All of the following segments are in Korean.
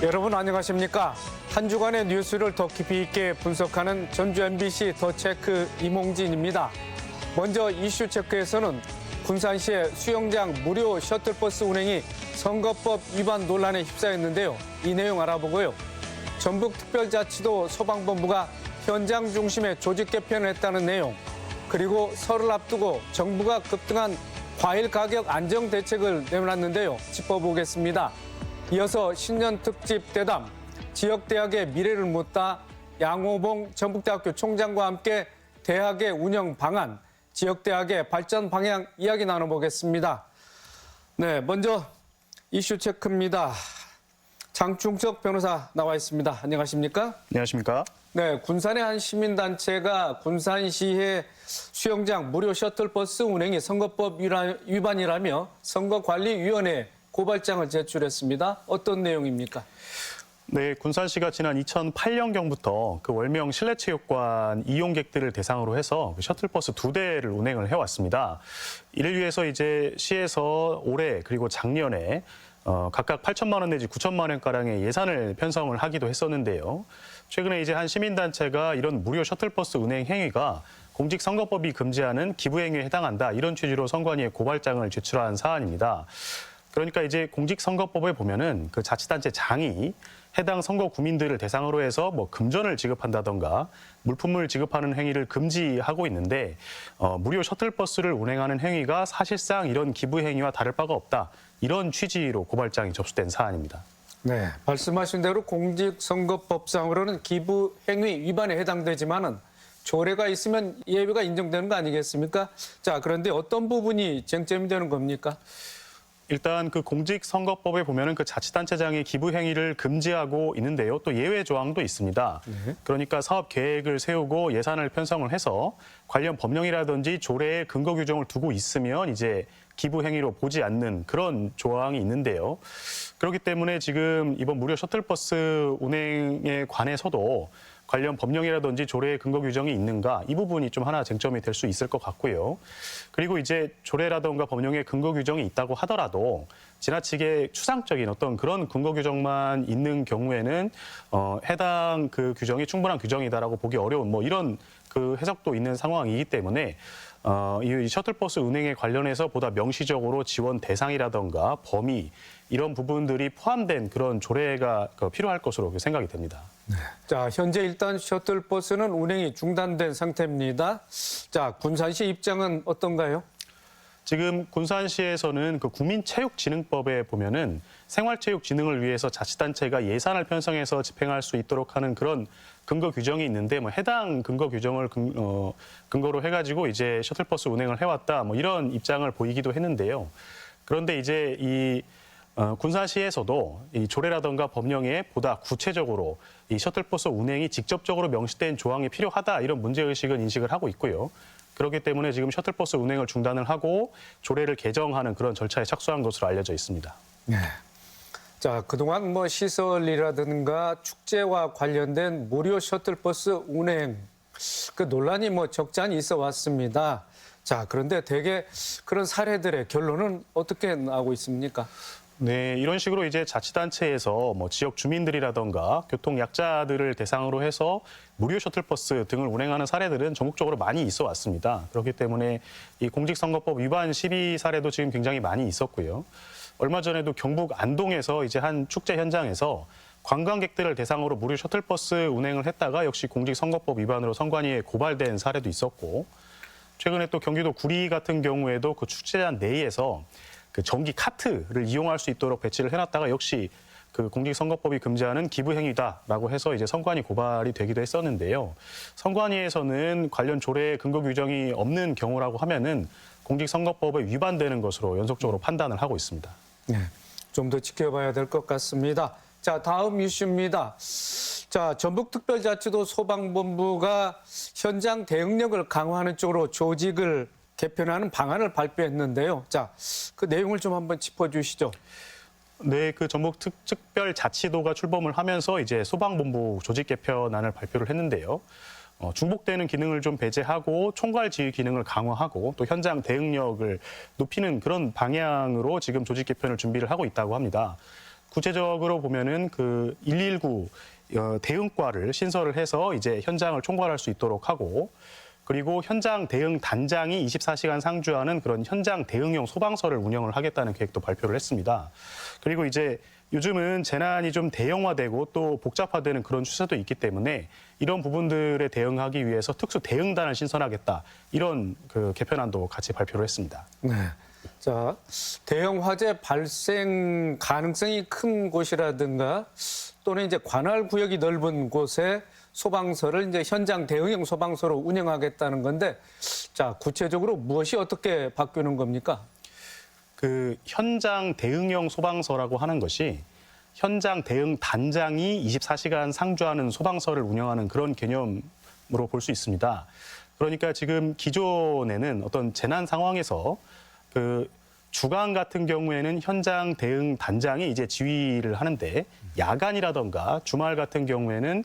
여러분 안녕하십니까? 한 주간의 뉴스를 더 깊이 있게 분석하는 전주 MBC 더 체크 이몽진입니다. 먼저 이슈 체크에서는 군산시의 수영장 무료 셔틀버스 운행이 선거법 위반 논란에 휩싸였는데요. 이 내용 알아보고요. 전북특별자치도 소방본부가 현장 중심의 조직 개편을 했다는 내용, 그리고 설을 앞두고 정부가 급등한 과일 가격 안정 대책을 내놨는데요. 짚어보겠습니다. 이어서 신년 특집 대담, 지역대학의 미래를 묻다 양호봉 전북대학교 총장과 함께 대학의 운영 방안, 지역대학의 발전 방향 이야기 나눠보겠습니다. 네, 먼저 이슈 체크입니다. 장충석 변호사 나와 있습니다. 안녕하십니까? 안녕하십니까? 네, 군산의 한 시민단체가 군산시의 수영장 무료 셔틀버스 운행이 선거법 위반이라며 선거관리위원회에 고발장을 제출했습니다. 어떤 내용입니까? 네, 군산시가 지난 2008년경부터 그 월명 실내체육관 이용객들을 대상으로 해서 셔틀버스 2대를 운행을 해왔습니다. 이를 위해서 이제 시에서 올해 그리고 작년에 각각 8천만 원 내지 9천만 원가량의 예산을 편성을 하기도 했었는데요. 최근에 이제 한 시민단체가 이런 무료 셔틀버스 운행 행위가 공직선거법이 금지하는 기부행위에 해당한다, 이런 취지로 선관위에 고발장을 제출한 사안입니다. 그러니까 이제 공직선거법에 보면은 그 자치단체 장이 해당 선거 구민들을 대상으로 해서 뭐 금전을 지급한다던가 물품을 지급하는 행위를 금지하고 있는데 무료 셔틀버스를 운행하는 행위가 사실상 이런 기부 행위와 다를 바가 없다, 이런 취지로 고발장이 접수된 사안입니다. 네, 말씀하신 대로 공직선거법상으로는 기부 행위 위반에 해당되지만은 조례가 있으면 예외가 인정되는 거 아니겠습니까? 자, 그런데 어떤 부분이 쟁점이 되는 겁니까? 일단 그 공직선거법에 보면은 그 자치단체장이 기부 행위를 금지하고 있는데요. 또 예외 조항도 있습니다. 그러니까 사업 계획을 세우고 예산을 편성을 해서 관련 법령이라든지 조례에 근거 규정을 두고 있으면 이제 기부 행위로 보지 않는 그런 조항이 있는데요. 그렇기 때문에 지금 이번 무료 셔틀버스 운행에 관해서도 관련 법령이라든지 조례의 근거 규정이 있는가, 이 부분이 좀 하나 쟁점이 될 수 있을 것 같고요. 그리고 이제 조례라든가 법령의 근거 규정이 있다고 하더라도 지나치게 추상적인 어떤 그런 근거 규정만 있는 경우에는 해당 그 규정이 충분한 규정이다라고 보기 어려운 뭐 이런 그 해석도 있는 상황이기 때문에 이 셔틀버스 운행에 관련해서 보다 명시적으로 지원 대상이라든가 범위, 이런 부분들이 포함된 그런 조례가 필요할 것으로 생각이 됩니다. 네. 자, 현재 일단 셔틀버스는 운행이 중단된 상태입니다. 자, 군산시 입장은 어떤가요? 지금 군산시에서는 그 국민체육진흥법에 보면은 생활체육진흥을 위해서 자치단체가 예산을 편성해서 집행할 수 있도록 하는 그런 근거 규정이 있는데 뭐 해당 근거 규정을 근거로 해가지고 이제 셔틀버스 운행을 해왔다, 뭐 이런 입장을 보이기도 했는데요. 그런데 이제 이 군산시에서도 이 조례라든가 법령에 보다 구체적으로 이 셔틀버스 운행이 직접적으로 명시된 조항이 필요하다, 이런 문제의식은 인식을 하고 있고요. 그렇기 때문에 지금 셔틀버스 운행을 중단을 하고 조례를 개정하는 그런 절차에 착수한 것으로 알려져 있습니다. 네. 자, 그동안 뭐 시설이라든가 축제와 관련된 무료 셔틀버스 운행 그 논란이 뭐 적지 않이 있어 왔습니다. 자, 그런데 대개 그런 사례들의 결론은 어떻게 나오고 있습니까? 네, 이런 식으로 이제 자치단체에서 뭐 지역 주민들이라던가 교통 약자들을 대상으로 해서 무료 셔틀버스 등을 운행하는 사례들은 전국적으로 많이 있어 왔습니다. 그렇기 때문에 이 공직선거법 위반 시비 사례도 지금 굉장히 많이 있었고요. 얼마 전에도 경북 안동에서 이제 한 축제 현장에서 관광객들을 대상으로 무료 셔틀버스 운행을 했다가 역시 공직선거법 위반으로 선관위에 고발된 사례도 있었고, 최근에 또 경기도 구리 같은 경우에도 그 축제장 내에서 그 전기 카트를 이용할 수 있도록 배치를 해놨다가 역시 그 공직선거법이 금지하는 기부행위다라고 해서 이제 선관위 고발이 되기도 했었는데요. 선관위에서는 관련 조례 근거 규정이 없는 경우라고 하면은 공직선거법에 위반되는 것으로 연속적으로 판단을 하고 있습니다. 네, 좀 더 지켜봐야 될 것 같습니다. 자, 다음 이슈입니다. 자, 전북특별자치도 소방본부가 현장 대응력을 강화하는 쪽으로 조직을 개편하는 방안을 발표했는데요. 자, 그 내용을 좀 한번 짚어주시죠. 네, 그 전북특별자치도가 출범을 하면서 이제 소방본부 조직 개편안을 발표를 했는데요. 중복되는 기능을 좀 배제하고 총괄 지휘 기능을 강화하고 또 현장 대응력을 높이는 그런 방향으로 지금 조직 개편을 준비를 하고 있다고 합니다. 구체적으로 보면은 그 119 대응과를 신설을 해서 이제 현장을 총괄할 수 있도록 하고, 그리고 현장 대응 단장이 24시간 상주하는 그런 현장 대응용 소방서를 운영을 하겠다는 계획도 발표를 했습니다. 그리고 이제 요즘은 재난이 좀 대형화되고 또 복잡화되는 그런 추세도 있기 때문에 이런 부분들에 대응하기 위해서 특수 대응단을 신설하겠다, 이런 그 개편안도 같이 발표를 했습니다. 네. 자, 대형 화재 발생 가능성이 큰 곳이라든가 또는 이제 관할 구역이 넓은 곳에 소방서를 이제 현장 대응형 소방서로 운영하겠다는 건데, 자, 구체적으로 무엇이 어떻게 바뀌는 겁니까? 그 현장 대응형 소방서라고 하는 것이 현장 대응 단장이 24시간 상주하는 소방서를 운영하는 그런 개념으로 볼 수 있습니다. 그러니까 지금 기존에는 어떤 재난 상황에서 그 주간 같은 경우에는 현장 대응 단장이 이제 지휘를 하는데, 야간이라던가 주말 같은 경우에는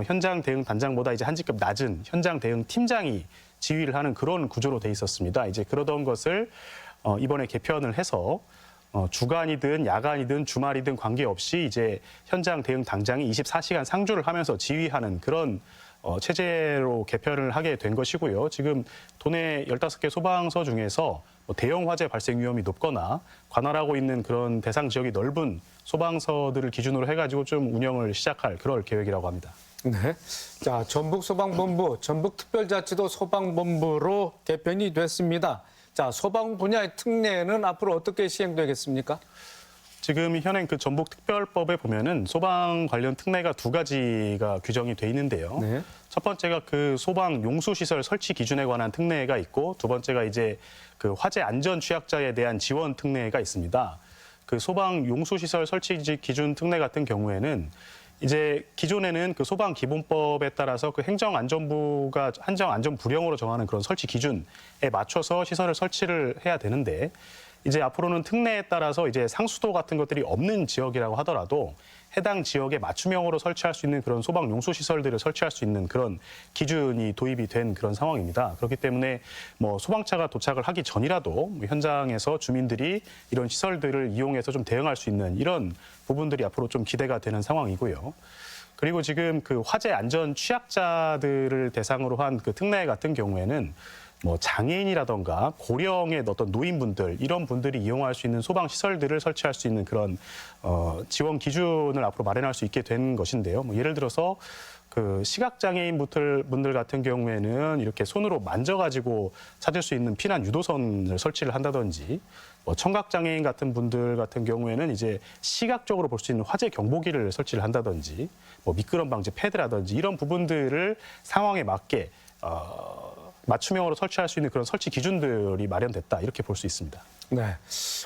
현장 대응 단장보다 이제 한 직급 낮은 현장 대응 팀장이 지휘를 하는 그런 구조로 돼 있었습니다. 이제 그러던 것을 이번에 개편을 해서 주간이든 야간이든 주말이든 관계없이 이제 현장 대응 당장이 24시간 상주를 하면서 지휘하는 그런 체제로 개편을 하게 된 것이고요. 지금 도내 15개 소방서 중에서 대형 화재 발생 위험이 높거나 관할하고 있는 그런 대상 지역이 넓은 소방서들을 기준으로 해가지고 좀 운영을 시작할 그럴 계획이라고 합니다. 네. 자, 전북소방본부, 전북특별자치도 소방본부로 개편이 됐습니다. 자, 소방 분야의 특례는 앞으로 어떻게 시행되겠습니까? 지금 현행 그 전북특별법에 보면은 소방 관련 특례가 두 가지가 규정이 돼 있는데요. 네. 첫 번째가 그 소방 용수시설 설치 기준에 관한 특례가 있고, 두 번째가 이제 그 화재 안전 취약자에 대한 지원 특례가 있습니다. 그 소방 용수시설 설치 기준 특례 같은 경우에는 이제 기존에는 그 소방기본법에 따라서 그 행정안전부가 행정안전부령으로 정하는 그런 설치 기준에 맞춰서 시설을 설치를 해야 되는데, 이제 앞으로는 특례에 따라서 이제 상수도 같은 것들이 없는 지역이라고 하더라도 해당 지역에 맞춤형으로 설치할 수 있는 그런 소방 용수 시설들을 설치할 수 있는 그런 기준이 도입이 된 그런 상황입니다. 그렇기 때문에 뭐 소방차가 도착을 하기 전이라도 현장에서 주민들이 이런 시설들을 이용해서 좀 대응할 수 있는 이런 부분들이 앞으로 좀 기대가 되는 상황이고요. 그리고 지금 그 화재 안전 취약자들을 대상으로 한 그 특례 같은 경우에는 뭐 장애인이라던가 고령의 어떤 노인분들, 이런 분들이 이용할 수 있는 소방 시설들을 설치할 수 있는 그런 지원 기준을 앞으로 마련할 수 있게 된 것인데요. 뭐 예를 들어서 그 시각장애인 분들 같은 경우에는 이렇게 손으로 만져가지고 찾을 수 있는 피난 유도선을 설치를 한다든지, 뭐 청각장애인 같은 분들 같은 경우에는 이제 시각적으로 볼 수 있는 화재 경보기를 설치를 한다든지, 뭐 미끄럼 방지 패드라든지 이런 부분들을 상황에 맞게 맞춤형으로 설치할 수 있는 그런 설치 기준들이 마련됐다, 이렇게 볼 수 있습니다. 네.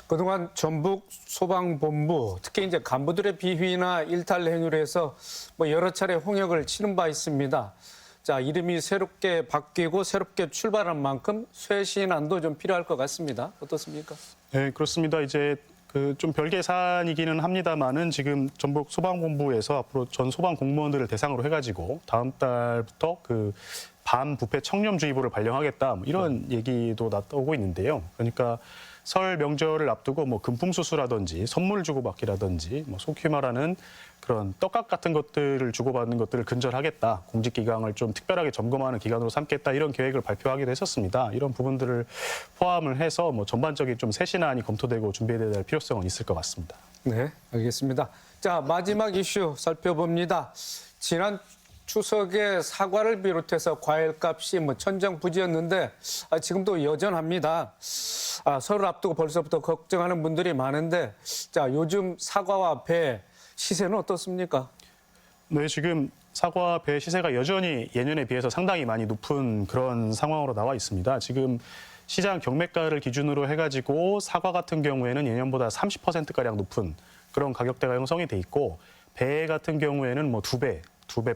그동안 전북 소방본부, 특히 이제 간부들의 비위나 일탈 행위로 해서 뭐 여러 차례 홍역을 치른 바 있습니다. 자, 이름이 새롭게 바뀌고 새롭게 출발한 만큼 쇄신안도 좀 필요할 것 같습니다. 어떻습니까? 네, 그렇습니다. 이제 그 좀 별개 사안이기는 합니다만은 지금 전북 소방본부에서 앞으로 전 소방 공무원들을 대상으로 해가지고 다음 달부터 그 반부패 청렴주의보를 발령하겠다, 뭐 이런 얘기도 나오고 있는데요. 그러니까 설 명절을 앞두고 뭐 금품수수라든지 선물 주고받기라든지 뭐 속히 말하는 그런 떡값 같은 것들을 주고받는 것들을 근절하겠다, 공직기강을 좀 특별하게 점검하는 기간으로 삼겠다, 이런 계획을 발표하기도 했었습니다. 이런 부분들을 포함을 해서 뭐 전반적인 좀 쇄신안이 검토되고 준비돼야 될 필요성은 있을 것 같습니다. 네, 알겠습니다. 자, 마지막 이슈 살펴봅니다. 지난 추석에 사과를 비롯해서 과일값이 뭐 천정부지였는데 지금도 여전합니다. 설을 앞두고 벌써부터 걱정하는 분들이 많은데, 자, 요즘 사과와 배 시세는 어떻습니까? 네, 지금 사과, 배 시세가 여전히 예년에 비해서 상당히 많이 높은 그런 상황으로 나와 있습니다. 지금 시장 경매가를 기준으로 해가지고 사과 같은 경우에는 예년보다 30%가량 높은 그런 가격대가 형성이 돼 있고, 배 같은 경우에는 뭐 두 배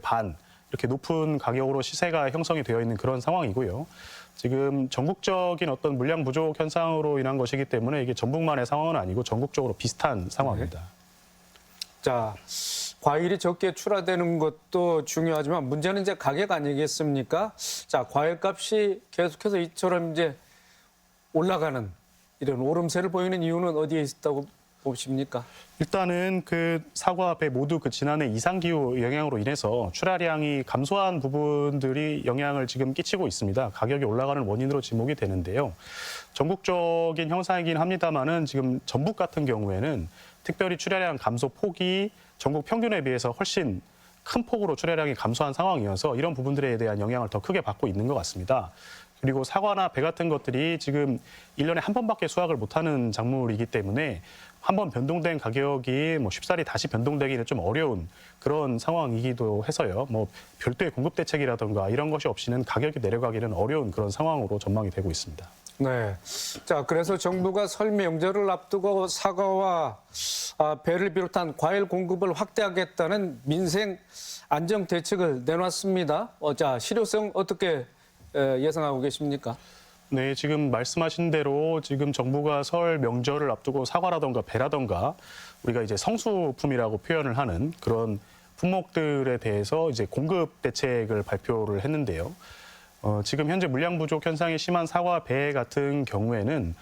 반 이렇게 높은 가격으로 시세가 형성이 되어 있는 그런 상황이고요. 지금 전국적인 어떤 물량 부족 현상으로 인한 것이기 때문에 이게 전북만의 상황은 아니고 전국적으로 비슷한 상황입니다. 자, 과일이 적게 출하되는 것도 중요하지만 문제는 이제 가격 아니겠습니까? 자, 과일값이 계속해서 이처럼 이제 올라가는 이런 오름세를 보이는 이유는 어디에 있다고 보십니까? 일단은 그 사과, 배 모두 그 지난해 이상기후 영향으로 인해서 출하량이 감소한 부분들이 영향을 지금 끼치고 있습니다. 가격이 올라가는 원인으로 지목이 되는데요. 전국적인 현상이긴 합니다만은 지금 전북 같은 경우에는 특별히 출하량 감소 폭이 전국 평균에 비해서 훨씬 큰 폭으로 출하량이 감소한 상황이어서 이런 부분들에 대한 영향을 더 크게 받고 있는 것 같습니다. 그리고 사과나 배 같은 것들이 지금 1년에 한 번밖에 수확을 못하는 작물이기 때문에 한 번 변동된 가격이 쉽사리 다시 변동되기는 좀 어려운 그런 상황이기도 해서요. 별도의 공급 대책이라든가 이런 것이 없이는 가격이 내려가기는 어려운 그런 상황으로 전망이 되고 있습니다. 네. 자, 그래서 정부가 설 명절을 앞두고 사과와 배를 비롯한 과일 공급을 확대하겠다는 민생 안정 대책을 내놨습니다. 자, 실효성 어떻게 예상하고 계십니까? 네, 지금 말씀하신 대로 지금 정부가 설 명절을 앞두고 사과라든가 배라든가 우리가 이제 성수품이라고 표현을 하는 그런 품목들에 대해서 이제 공급 대책을 발표를 했는데요. 지금 현재 물량 부족 현상이 심한 사과, 배 같은 경우에는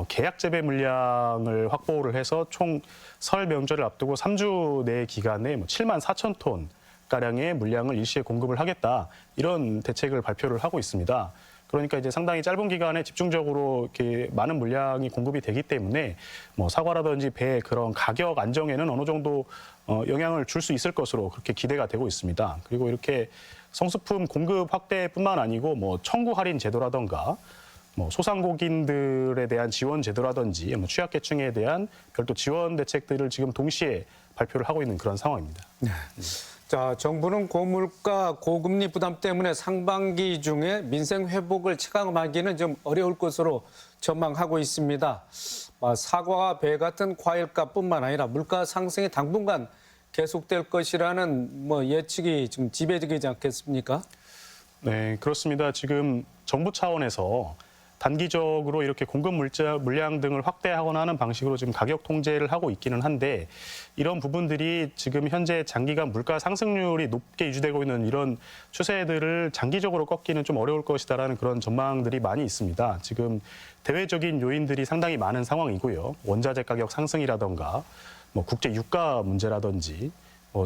계약 재배 물량을 확보를 해서 총 설 명절을 앞두고 3주 내 기간에 7만 4천 톤 가량의 물량을 일시에 공급을 하겠다 이런 대책을 발표를 하고 있습니다. 그러니까 이제 상당히 짧은 기간에 집중적으로 이렇게 많은 물량이 공급이 되기 때문에 사과라든지 배 그런 가격 안정에는 어느 정도 영향을 줄 수 있을 것으로 그렇게 기대가 되고 있습니다. 그리고 이렇게 성수품 공급 확대뿐만 아니고 청구 할인 제도라든가 소상공인들에 대한 지원 제도라든지 취약계층에 대한 별도 지원 대책들을 지금 동시에 발표를 하고 있는 그런 상황입니다. 네. 자, 정부는 고물가, 고금리 부담 때문에 상반기 중에 민생 회복을 체감하기는 좀 어려울 것으로 전망하고 있습니다. 사과와 배 같은 과일값뿐만 아니라 물가 상승이 당분간 계속될 것이라는 예측이 지금 지배적이지 않겠습니까? 네, 그렇습니다. 지금 정부 차원에서 단기적으로 이렇게 공급 물량 등을 확대하거나 하는 방식으로 지금 가격 통제를 하고 있기는 한데 이런 부분들이 지금 현재 장기간 물가 상승률이 높게 유지되고 있는 이런 추세들을 장기적으로 꺾기는 좀 어려울 것이다라는 그런 전망들이 많이 있습니다. 지금 대외적인 요인들이 상당히 많은 상황이고요. 원자재 가격 상승이라든가 국제 유가 문제라든지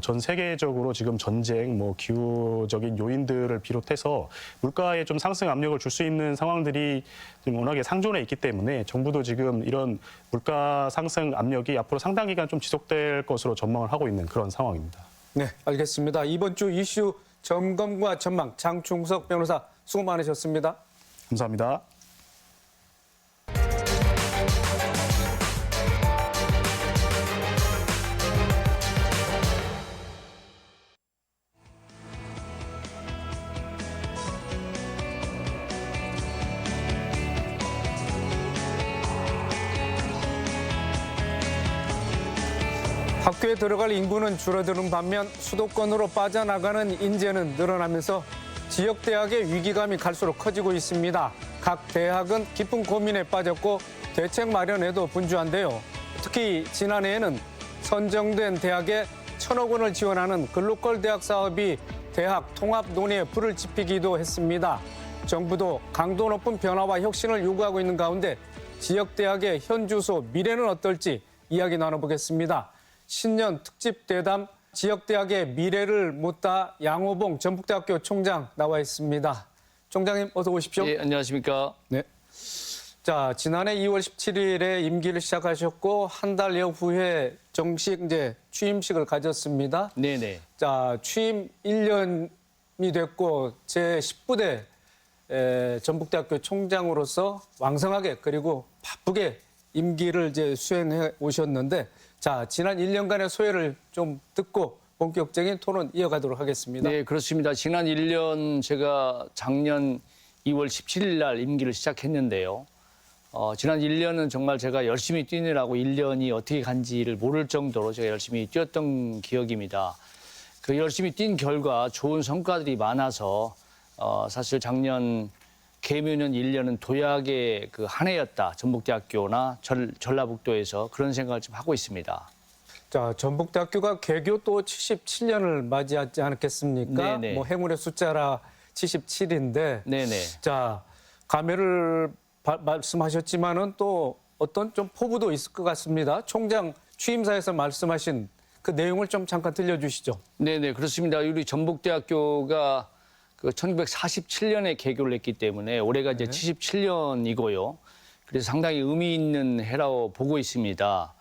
전 세계적으로 지금 전쟁, 기후적인 요인들을 비롯해서 물가에 좀 상승 압력을 줄 수 있는 상황들이 지금 워낙에 상존해 있기 때문에 정부도 지금 이런 물가 상승 압력이 앞으로 상당 기간 좀 지속될 것으로 전망을 하고 있는 그런 상황입니다. 네, 알겠습니다. 이번 주 이슈 점검과 전망 장충석 변호사 수고 많으셨습니다. 감사합니다. 학교에 들어갈 인구는 줄어드는 반면 수도권으로 빠져나가는 인재는 늘어나면서 지역 대학의 위기감이 갈수록 커지고 있습니다. 각 대학은 깊은 고민에 빠졌고 대책 마련에도 분주한데요. 특히 지난해에는 선정된 대학에 1,000억 원을 지원하는 글로컬 대학 사업이 대학 통합 논의에 불을 지피기도 했습니다. 정부도 강도 높은 변화와 혁신을 요구하고 있는 가운데 지역 대학의 현 주소 미래는 어떨지 이야기 나눠보겠습니다. 신년 특집 대담 지역대학의 미래를 묻다 양호봉 전북대학교 총장 나와 있습니다. 총장님 어서 오십시오. 예, 안녕하십니까. 네. 자, 지난해 2월 17일에 임기를 시작하셨고 한 달여 후에 정식 이제 취임식을 가졌습니다. 네네. 자, 취임 1년이 됐고 제 10부대 전북대학교 총장으로서 왕성하게 그리고 바쁘게 임기를 이제 수행해 오셨는데 자, 지난 1년간의 소회를 좀 듣고 본격적인 토론 이어가도록 하겠습니다. 네, 그렇습니다. 지난 1년 제가 작년 2월 17일 날 임기를 시작했는데요. 지난 1년은 정말 제가 열심히 뛰느라고 1년이 어떻게 간지를 모를 정도로 제가 열심히 뛰었던 기억입니다. 그 열심히 뛴 결과 좋은 성과들이 많아서 사실 작년 개묘년 1년은 도약의 그 한 해였다. 전북대학교나 전라북도에서 그런 생각을 좀 하고 있습니다. 자, 전북대학교가 개교 또 77년을 맞이하지 않았겠습니까? 네네. 행운의 숫자라 77인데. 네네. 자, 감회를 말씀하셨지만은 또 어떤 좀 포부도 있을 것 같습니다. 총장 취임사에서 말씀하신 그 내용을 좀 잠깐 들려주시죠. 네네, 그렇습니다. 우리 전북대학교가 그 1947년에 개교를 했기 때문에 올해가 이제 77년이고요. 그래서 상당히 의미 있는 해라고 보고 있습니다.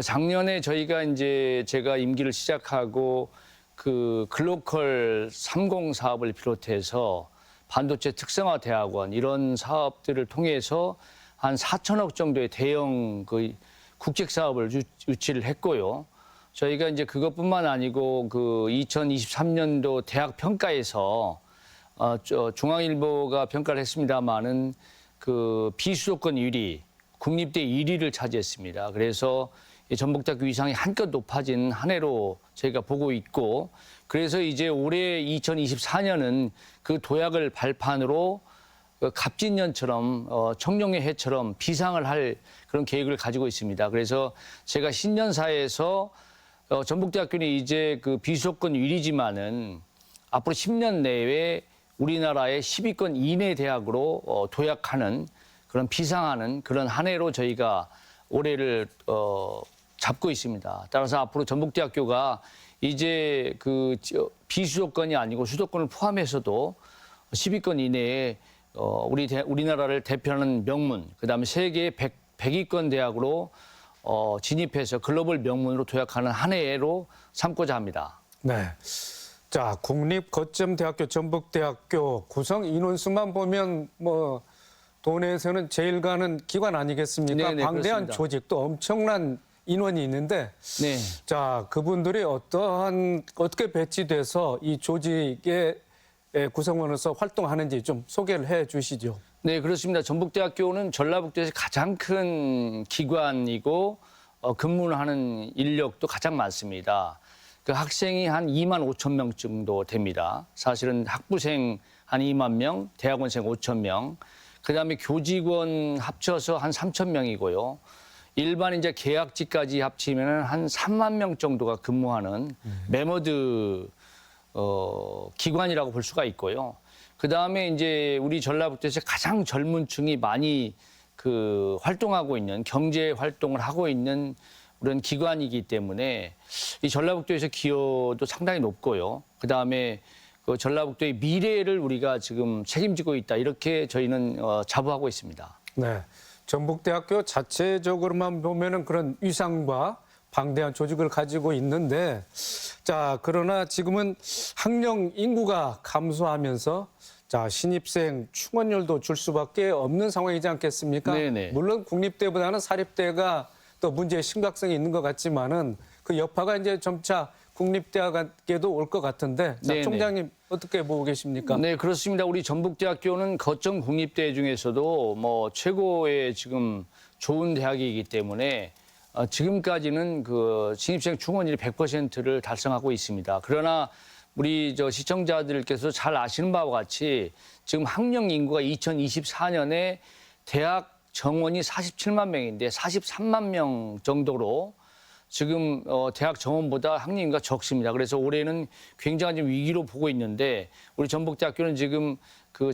작년에 저희가 이제 제가 임기를 시작하고 그 글로컬 30 사업을 비롯해서 반도체 특성화 대학원 이런 사업들을 통해서 한 4천억 정도의 대형 그 국책 사업을 유치를 했고요. 저희가 이제 그것뿐만 아니고 그 2023년도 대학 평가에서 중앙일보가 평가를 했습니다마는 그 비수도권 1위, 국립대 1위를 차지했습니다. 그래서 전북대학교 위상이 한껏 높아진 한 해로 저희가 보고 있고, 그래서 이제 올해 2024년은 그 도약을 발판으로 갑진년처럼 청룡의 해처럼 비상을 할 그런 계획을 가지고 있습니다. 그래서 제가 신년사에서 전북대학교는 이제 그 비수도권 1위지만은 앞으로 10년 내에 우리나라의 10위권 이내 대학으로 도약하는 그런 비상하는 그런 한 해로 저희가 올해를 잡고 있습니다. 따라서 앞으로 전북대학교가 이제 그 비수도권이 아니고 수도권을 포함해서도 10위권 이내에 우리나라를 대표하는 명문, 그다음에 세계 100위권 대학으로 진입해서 글로벌 명문으로 도약하는 한 해로 삼고자 합니다. 네. 자, 국립거점대학교 전북대학교 구성 인원수만 보면 뭐 도내에서는 제일 가는 기관 아니겠습니까? 네네, 방대한 그렇습니다. 조직도 엄청난 인원이 있는데, 네. 자, 그분들이 어떻게 배치돼서 이 조직의 구성원으로서 활동하는지 좀 소개를 해 주시죠. 네, 그렇습니다. 전북대학교는 전라북도에서 가장 큰 기관이고 근무를 하는 인력도 가장 많습니다. 그 학생이 한 2만 5천 명 정도 됩니다. 사실은 학부생 한 2만 명, 대학원생 5천 명, 그다음에 교직원 합쳐서 한 3천 명이고요. 일반 이제 계약직까지 합치면 한 3만 명 정도가 근무하는 메머드 기관이라고 볼 수가 있고요. 그다음에 이제 우리 전라북도에서 가장 젊은 층이 많이 그 활동하고 있는 경제 활동을 하고 있는 그런 기관이기 때문에 이 전라북도에서 기여도 상당히 높고요. 그다음에 그 전라북도의 미래를 우리가 지금 책임지고 있다. 이렇게 저희는 자부하고 있습니다. 네. 전북대학교 자체적으로만 보면은 그런 위상과 방대한 조직을 가지고 있는데, 자, 그러나 지금은 학령 인구가 감소하면서 자, 신입생 충원율도 줄 수밖에 없는 상황이지 않겠습니까? 네네. 물론 국립대보다는 사립대가 또 문제의 심각성이 있는 것 같지만은 그 여파가 이제 점차 국립대학에도 올 것 같은데, 자, 네네. 총장님 어떻게 보고 계십니까? 네, 그렇습니다. 우리 전북대학교는 거점 국립대 중에서도 뭐 최고의 지금 좋은 대학이기 때문에 지금까지는 그 신입생 충원율이 100%를 달성하고 있습니다. 그러나 우리 시청자들께서 잘 아시는 바와 같이 지금 학령 인구가 2024년에 대학 정원이 47만 명인데 43만 명 정도로 지금 대학 정원보다 학령 인구가 적습니다. 그래서 올해는 굉장히 좀 위기로 보고 있는데 우리 전북대학교는 지금 그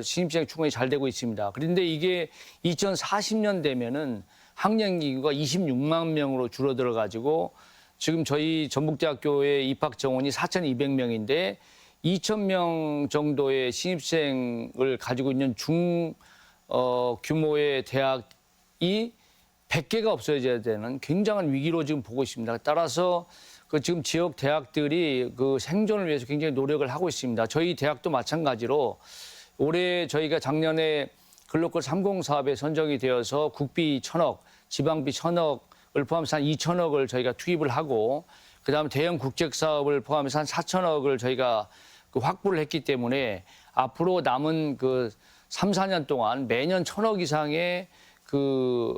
신입생 충원이 잘 되고 있습니다. 그런데 이게 2040년 되면은 학령 인구가 26만 명으로 줄어들어 가지고 지금 저희 전북대학교의 입학 정원이 4,200명인데 2,000명 정도의 신입생을 가지고 있는 규모의 대학이 100개가 없어져야 되는 굉장한 위기로 지금 보고 있습니다. 따라서 그 지금 지역 대학들이 그 생존을 위해서 굉장히 노력을 하고 있습니다. 저희 대학도 마찬가지로 올해 저희가 작년에 글로컬 30 사업에 선정이 되어서 국비 1,000억, 지방비 1,000억을 포함해서 한 2,000억을 저희가 투입을 하고 그다음에 대형 국책 사업을 포함해서 한 4,000억을 저희가 그 확보를 했기 때문에 앞으로 남은 그 3, 4년 동안 매년 1,000억 이상의 그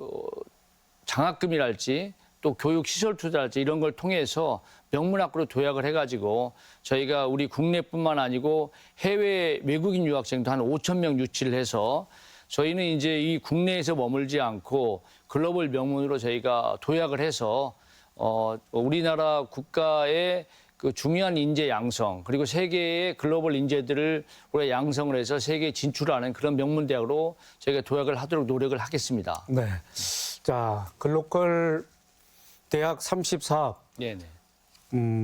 장학금이랄지 또 교육 시설 투자랄지 이런 걸 통해서 명문학교로 도약을 해가지고 저희가 우리 국내뿐만 아니고 해외 외국인 유학생도 한 5천 명 유치를 해서 저희는 이제 이 국내에서 머물지 않고 글로벌 명문으로 저희가 도약을 해서 우리나라 국가의 그 중요한 인재 양성 그리고 세계의 글로벌 인재들을 우리가 양성을 해서 세계에 진출하는 그런 명문 대학으로 저희가 도약을 하도록 노력을 하겠습니다. 네. 자, 글로컬 대학 34업. 네네.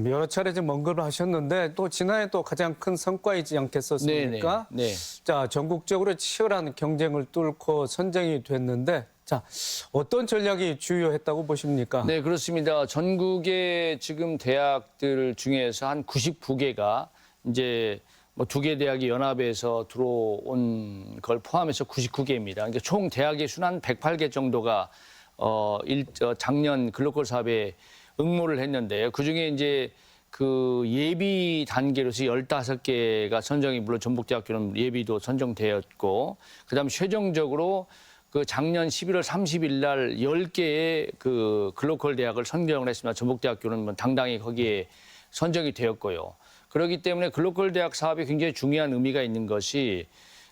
여러 차례 좀 언급을 하셨는데 또 지난해 또 가장 큰 성과이지 않겠었습니까? 네. 자, 전국적으로 치열한 경쟁을 뚫고 선정이 됐는데 자, 어떤 전략이 주요했다고 보십니까? 네, 그렇습니다. 전국의 지금 대학들 중에서 한 99개가 이제 뭐 2개 대학이 연합해서 들어온 걸 포함해서 99개입니다. 그러니까 총 대학의 수는 한 108개 정도가 작년 글로컬 사업에 응모를 했는데요. 그중에 이제 그 예비 단계로서 15개가 선정이 물론 전북대학교는 예비도 선정되었고 그다음에 최종적으로 그 작년 11월 30일 날 10개의 그 글로컬 대학을 선정을 했습니다. 전북대학교는 뭐 당당히 거기에 선정이 되었고요. 그렇기 때문에 글로컬 대학 사업이 굉장히 중요한 의미가 있는 것이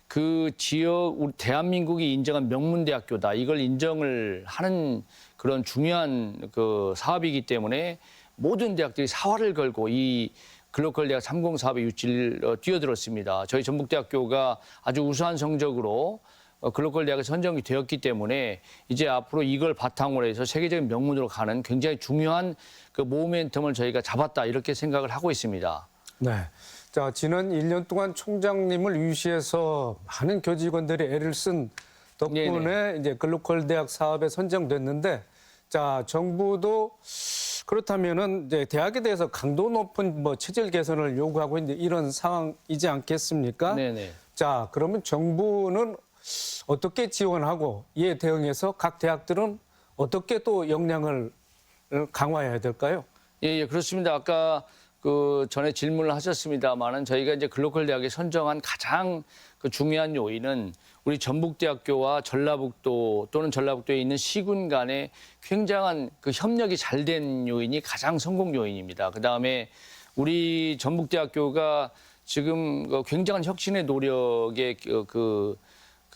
그 지역 우리 대한민국이 인정한 명문대학교다. 이걸 인정을 하는 그런 중요한 그 사업이기 때문에 모든 대학들이 사활을 걸고 이 글로컬 대학 30 사업의 유치를 뛰어들었습니다. 저희 전북대학교가 아주 우수한 성적으로 글로컬 대학에 선정이 되었기 때문에 이제 앞으로 이걸 바탕으로 해서 세계적인 명문으로 가는 굉장히 중요한 그 모멘텀을 저희가 잡았다 이렇게 생각을 하고 있습니다. 네. 자, 지난 1년 동안 총장님을 위시해서 많은 교직원들이 애를 쓴 덕분에 네네. 이제 글로컬 대학 사업에 선정됐는데 자, 정부도 그렇다면은 이제 대학에 대해서 강도 높은 뭐 체질 개선을 요구하고 있는 이런 상황이지 않겠습니까? 네네. 자, 그러면 정부는 어떻게 지원하고 이에 대응해서 각 대학들은 어떻게 또 역량을 강화해야 될까요? 예, 그렇습니다. 아까 그 전에 질문을 하셨습니다만은 저희가 이제 글로컬 대학에 선정한 가장 그 중요한 요인은 우리 전북대학교와 전라북도 또는 전라북도에 있는 시군 간의 굉장한 그 협력이 잘 된 요인이 가장 성공 요인입니다. 그다음에 우리 전북대학교가 지금 굉장한 혁신의 노력에 그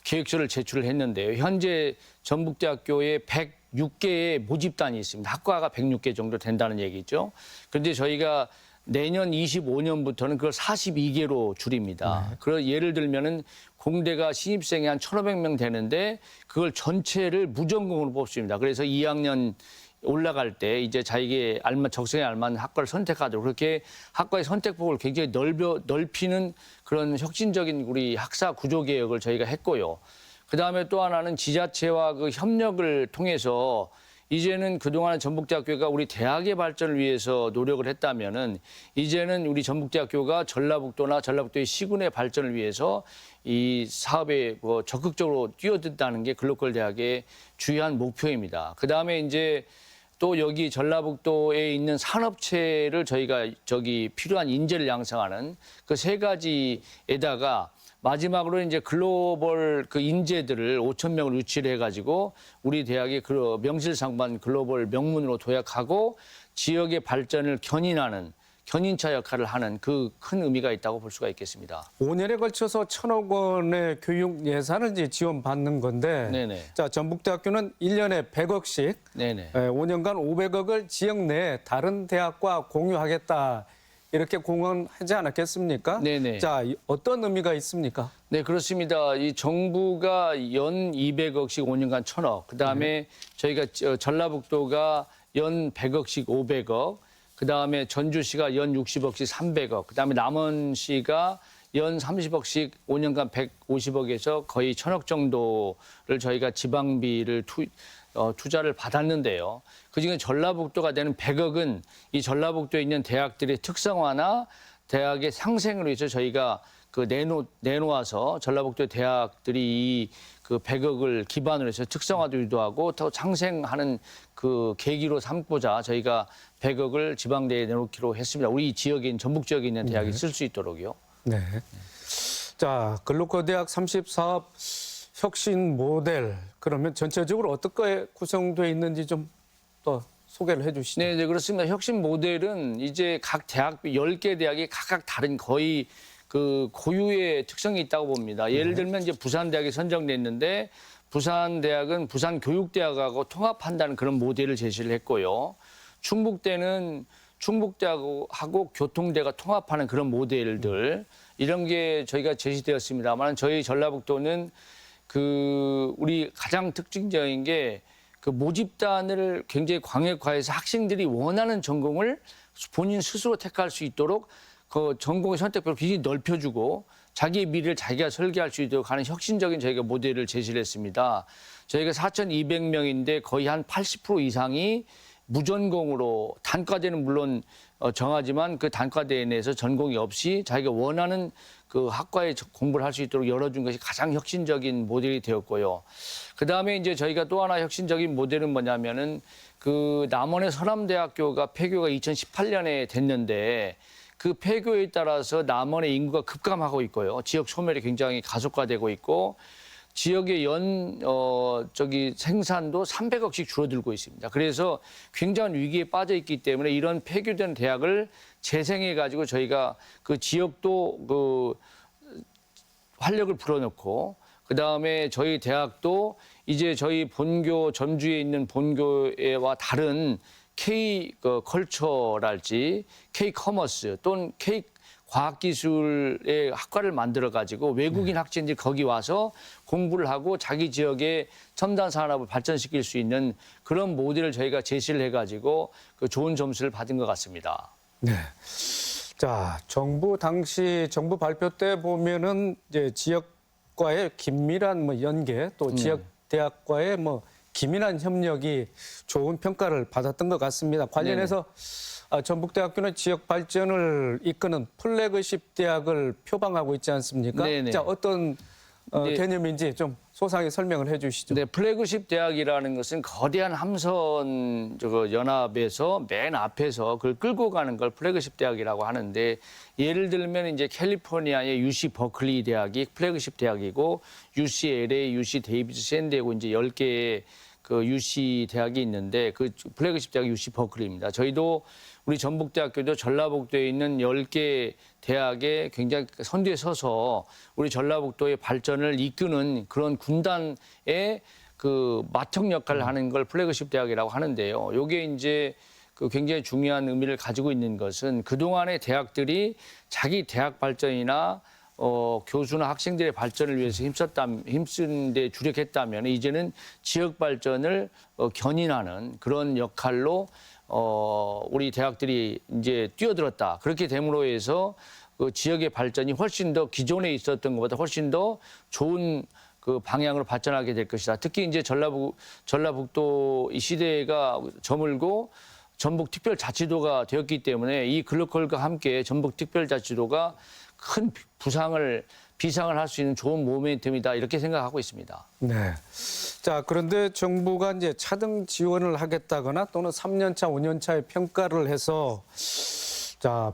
계획서를 제출을 했는데요. 현재 전북대학교에 106개의 모집단이 있습니다. 학과가 106개 정도 된다는 얘기죠. 그런데 저희가 내년 25년부터는 그걸 42개로 줄입니다. 그래서 예를 들면은 공대가 신입생이 한 1,500명 되는데 그걸 전체를 무전공으로 뽑습니다. 그래서 2학년 올라갈 때 이제 자기의 적성에 알맞는 학과를 선택하도록 그렇게 학과의 선택폭을 굉장히 넓히는 그런 혁신적인 우리 학사 구조 개혁을 저희가 했고요. 그다음에 또 하나는 지자체와 그 협력을 통해서 이제는 그동안 전북대학교가 우리 대학의 발전을 위해서 노력을 했다면은 이제는 우리 전북대학교가 전라북도나 전라북도의 시군의 발전을 위해서 이 사업에 적극적으로 뛰어든다는 게 글로컬 대학의 주요한 목표입니다. 그다음에 이제 또 여기 전라북도에 있는 산업체를 저희가 필요한 인재를 양성하는 그 3가지에다가 마지막으로 이제 글로벌 그 인재들을 5,000명을 유치를 해가지고 우리 대학의 그 명실상부한 글로벌 명문으로 도약하고 지역의 발전을 견인하는 견인차 역할을 하는 그 큰 의미가 있다고 볼 수가 있겠습니다. 5년에 걸쳐서 1,000억 원의 교육 예산을 이제 지원받는 건데 네네. 자, 전북대학교는 1년에 100억씩 네네. 5년간 500억을 지역 내 다른 대학과 공유하겠다. 이렇게 공언하지 않았겠습니까? 네네. 자, 어떤 의미가 있습니까? 네, 그렇습니다. 이 정부가 연 200억씩 5년간 1,000억, 그다음에 저희가 전라북도가 연 100억씩 500억, 그다음에 전주시가 연 60억씩 300억, 그다음에 남원시가 연 30억씩 5년간 150억에서 거의 1,000억 정도를 저희가 지방비를 투자를 받았는데요. 그중에 전라북도가 되는 100억은 이 전라북도에 있는 대학들의 특성화나 대학의 상생을 위해서 저희가 그 내놓아서 전라북도 대학들이 이 그 100억을 기반으로 해서 특성화도 유도하고 더 상생하는 그 계기로 삼고자 저희가 100억을 지방대에 내놓기로 했습니다. 우리 지역에 있는 전북 지역에 있는 대학이 쓸 수 있도록요. 네. 자, 글로컬 대학 34업 혁신 모델 그러면 전체적으로 어떻게 구성되어 있는지 좀 더 소개를 해 주시죠. 네, 그렇습니다. 혁신 모델은 이제 각 대학 10개 대학이 각각 다른 거의 그 고유의 특성이 있다고 봅니다. 예를 들면 이제 부산대학이 선정됐는데 부산대학은 부산교육대학하고 통합한다는 그런 모델을 제시를 했고요. 충북대는 충북대하고 교통대가 통합하는 그런 모델들 이런 게 저희가 제시되었습니다만 저희 전라북도는 그 우리 가장 특징적인 게 그 모집단을 굉장히 광역화해서 학생들이 원하는 전공을 본인 스스로 택할 수 있도록 그 전공의 선택표를 굉장히 넓혀주고 자기의 미래를 자기가 설계할 수 있도록 하는 혁신적인 저희가 모델을 제시를 했습니다. 저희가 4,200명인데 거의 한 80% 이상이 무전공으로 단과대는 물론 정하지만 그 단과대에 내에서 전공이 없이 자기가 원하는 그 학과에 공부를 할 수 있도록 열어준 것이 가장 혁신적인 모델이 되었고요. 그 다음에 이제 저희가 또 하나 혁신적인 모델은 뭐냐면은 그 남원의 서남대학교가 폐교가 2018년에 됐는데 그 폐교에 따라서 남원의 인구가 급감하고 있고요. 지역 소멸이 굉장히 가속화되고 있고 지역의 생산도 300억씩 줄어들고 있습니다. 그래서 굉장한 위기에 빠져 있기 때문에 이런 폐교된 대학을 재생해 가지고 저희가 그 지역도 그 활력을 불어넣고 그다음에 저희 대학도 이제 저희 본교 전주에 있는 본교와 다른 K 컬처랄지 K 커머스 또는 K 과학기술의 학과를 만들어가지고 외국인 학생들이 거기 와서 공부를 하고 자기 지역의 첨단 산업을 발전시킬 수 있는 그런 모델을 저희가 제시를 해가지고 그 좋은 점수를 받은 것 같습니다. 네. 자, 당시 정부 발표 때 보면은 이제 지역과의 긴밀한 연계 또 지역 대학과의 기민한 협력이 좋은 평가를 받았던 것 같습니다. 관련해서 전북대학교는 지역 발전을 이끄는 플래그십 대학을 표방하고 있지 않습니까? 네네. 자, 어떤 네. 개념인지 좀 소상히 설명을 해 주시죠. 네, 플래그십 대학이라는 것은 거대한 함선 연합에서 맨 앞에서 그걸 끌고 가는 걸 플래그십 대학이라고 하는데 예를 들면 이제 캘리포니아의 UC 버클리 대학이 플래그십 대학이고 UCLA, UC 데이비스 샌디에고 이제 10개의 그 UC 대학이 있는데 그 플래그십 대학이 UC 버클리입니다. 저희도 우리 전북대학교도 전라북도에 있는 10개 대학에 굉장히 선두에 서서 우리 전라북도의 발전을 이끄는 그런 군단의 그 맏형 역할을 하는 걸 플래그십 대학이라고 하는데요. 요게 이제 그 굉장히 중요한 의미를 가지고 있는 것은 그동안의 대학들이 자기 대학 발전이나 교수나 학생들의 발전을 위해서 힘쓴 데 주력했다면 이제는 지역 발전을 견인하는 그런 역할로 우리 대학들이 이제 뛰어들었다. 그렇게 됨으로 해서 그 지역의 발전이 훨씬 더 기존에 있었던 것보다 훨씬 더 좋은 그 방향으로 발전하게 될 것이다. 특히 이제 전라북도 이 시대가 저물고 전북특별자치도가 되었기 때문에 이 글로컬과 함께 전북특별자치도가 큰 비상을 할 수 있는 좋은 모멘텀이다 이렇게 생각하고 있습니다. 네. 자, 그런데 정부가 이제 차등 지원을 하겠다거나 또는 3년차, 5년차의 평가를 해서 자,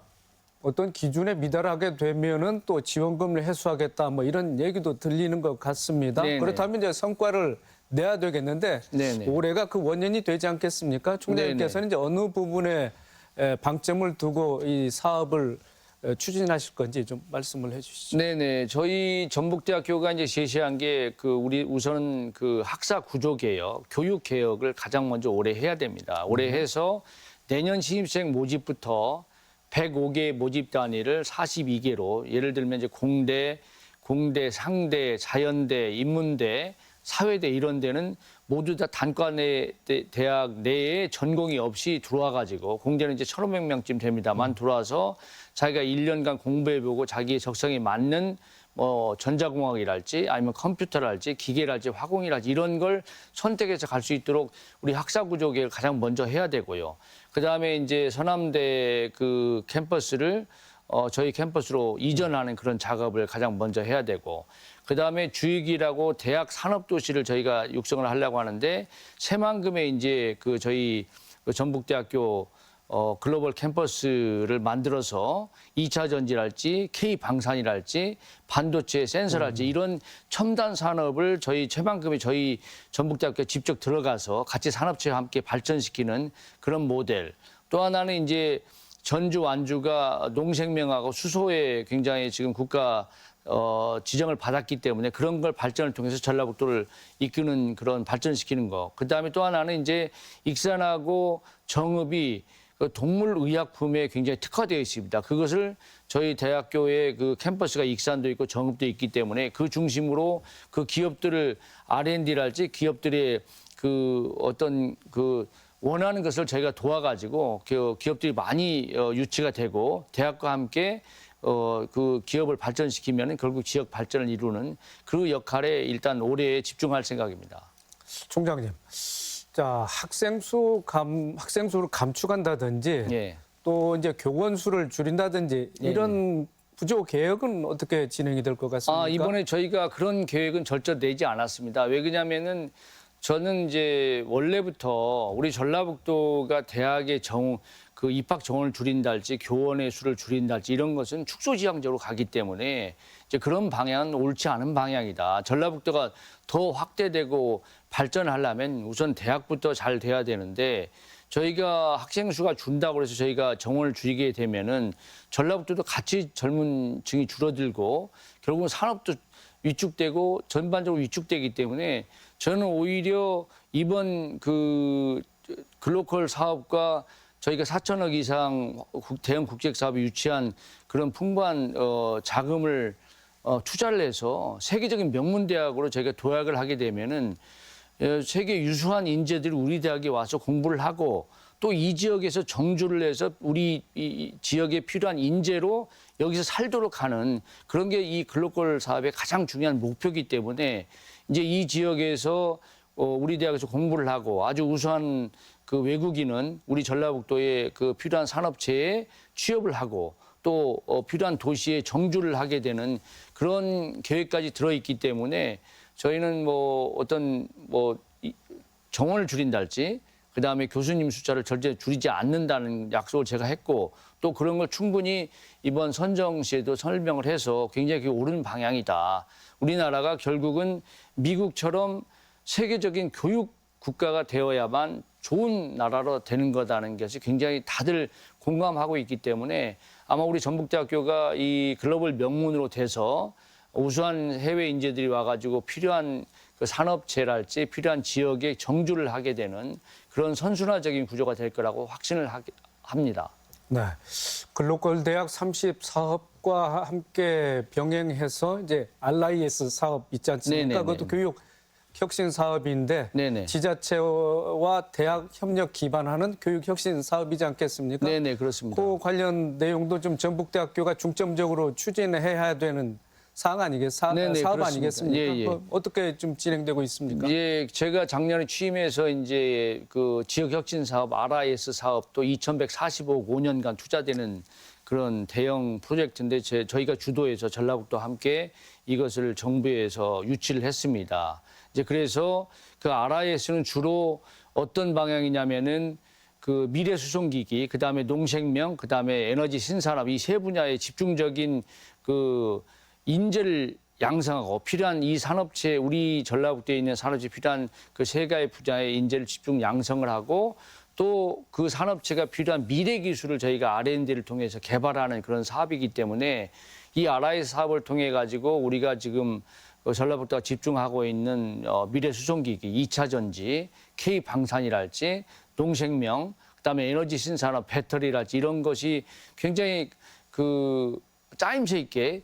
어떤 기준에 미달하게 되면은 또 지원금을 해소하겠다 이런 얘기도 들리는 것 같습니다. 네네. 그렇다면 이제 성과를 내야 되겠는데 네네. 올해가 그 원년이 되지 않겠습니까? 총장님께서는 이제 어느 부분에 방점을 두고 이 사업을 추진하실 건지 좀 말씀을 해주시죠. 네네. 저희 전북대학교가 이제 제시한 게 우리 우선은 그 학사 구조 개혁, 교육 개혁을 가장 먼저 올해 해야 됩니다. 올해 해서 내년 신입생 모집부터 105개 모집 단위를 42개로 예를 들면 이제 공대, 상대, 자연대, 인문대, 사회대 이런 데는 모두 다 단과 대학 내에 전공이 없이 들어와가지고 공대는 이제 1,500명쯤 됩니다만 들어와서 자기가 1년간 공부해보고 자기의 적성에 맞는 전자공학이랄지 아니면 컴퓨터랄지 기계랄지 화공이랄지 이런 걸 선택해서 갈 수 있도록 우리 학사구조 개혁을 가장 먼저 해야 되고요. 그다음에 이제 서남대 그 캠퍼스를 저희 캠퍼스로 이전하는 그런 작업을 가장 먼저 해야 되고 그다음에 주익이라고 대학 산업도시를 저희가 육성을 하려고 하는데 새만금에 이제 저희 전북대학교 글로벌 캠퍼스를 만들어서 2차 전지랄지 K방산이랄지 반도체 센서랄지 이런 첨단 산업을 저희 전북대학교 직접 들어가서 같이 산업체와 함께 발전시키는 그런 모델. 또 하나는 이제 전주 완주가 농생명하고 수소에 굉장히 지금 국가 지정을 받았기 때문에 그런 걸 발전을 통해서 전라북도를 이끄는 그런 발전시키는 거. 그다음에 또 하나는 이제 익산하고 정읍이 그 동물의약품에 굉장히 특화되어 있습니다. 그것을 저희 대학교의 그 캠퍼스가 익산도 있고 정읍도 있기 때문에 그 중심으로 그 기업들을 R&D랄지 기업들의 그 어떤 그 원하는 것을 저희가 도와가지고 기업들이 많이 유치가 되고 대학과 함께 그 기업을 발전시키면 결국 지역 발전을 이루는 그 역할에 일단 올해 집중할 생각입니다. 총장님, 자 학생수를 감축한다든지 예. 또 이제 교원 수를 줄인다든지 이런 부조 개혁은 어떻게 진행이 될 것 같습니까? 이번에 저희가 그런 계획은 절대 내지 않았습니다. 왜 그러냐면은 저는 이제 원래부터 우리 전라북도가 대학의 그 입학 정원을 줄인달지 교원의 수를 줄인달지 이런 것은 축소지향적으로 가기 때문에 이제 그런 방향은 옳지 않은 방향이다. 전라북도가 더 확대되고 발전하려면 우선 대학부터 잘 돼야 되는데 저희가 학생 수가 준다고 해서 저희가 정원을 줄이게 되면은 전라북도도 같이 젊은 층이 줄어들고 결국은 산업도 위축되고 전반적으로 위축되기 때문에 저는 오히려 이번 그 글로컬 사업과 저희가 4천억 이상 대형 국책 사업이 유치한 그런 풍부한 자금을 투자를 해서 세계적인 명문 대학으로 저희가 도약을 하게 되면은 세계 유수한 인재들이 우리 대학에 와서 공부를 하고 또 이 지역에서 정주를 해서 우리 이 지역에 필요한 인재로 여기서 살도록 하는 그런 게 이 글로컬 사업의 가장 중요한 목표이기 때문에 이제 이 지역에서 우리 대학에서 공부를 하고 아주 우수한 그 외국인은 우리 전라북도에 그 필요한 산업체에 취업을 하고 또 필요한 도시에 정주를 하게 되는 그런 계획까지 들어있기 때문에 저희는 뭐 어떤 뭐 정원을 줄인달지 그다음에 교수님 숫자를 절대 줄이지 않는다는 약속을 제가 했고 또 그런 걸 충분히 이번 선정 시에도 설명을 해서 굉장히 옳은 방향이다. 우리나라가 결국은 미국처럼 세계적인 교육 국가가 되어야만 좋은 나라로 되는 거다는 것이 굉장히 다들 공감하고 있기 때문에 아마 우리 전북대학교가 이 글로벌 명문으로 돼서 우수한 해외 인재들이 와가지고 필요한 그 산업체랄지 필요한 지역에 정주를 하게 되는 그런 선순환적인 구조가 될 거라고 확신을 합니다. 네, 글로컬 대학 30사업과 함께 병행해서 이제 RIS 사업 있지 않습니까? 네네네. 그것도 교육 혁신 사업인데 네네. 지자체와 대학 협력 기반하는 교육 혁신 사업이지 않겠습니까? 네네 그렇습니다. 그 관련 내용도 좀 전북대학교가 중점적으로 추진해야 되는 사업 네네, 그렇습니다. 아니겠습니까? 예, 예. 어떻게 좀 진행되고 있습니까? 예, 제가 작년에 취임해서 이제 그 지역 혁신 사업 RIS 사업도 2,145억 5년간 투자되는 그런 대형 프로젝트인데 저희가 주도해서 전라북도 함께 이것을 정부에서 유치를 했습니다. 이제 그래서 그 RIS는 주로 어떤 방향이냐면은 그 미래 수송기기, 그다음에 농생명, 그다음에 에너지 신산업 이 세 분야에 집중적인 그 인재를 양성하고 필요한 이 산업체 우리 전라북도에 있는 산업체에 필요한 그 세 가지 분야의 인재를 집중 양성을 하고 또 그 산업체가 필요한 미래 기술을 저희가 R&D를 통해서 개발하는 그런 사업이기 때문에 이 RIS 사업을 통해 가지고 우리가 지금 전라북도가 집중하고 있는 미래 수송기기, 2차 전지, K 방산이랄지 농생명, 그다음에 에너지 신산업, 배터리랄지 이런 것이 굉장히 그 짜임새 있게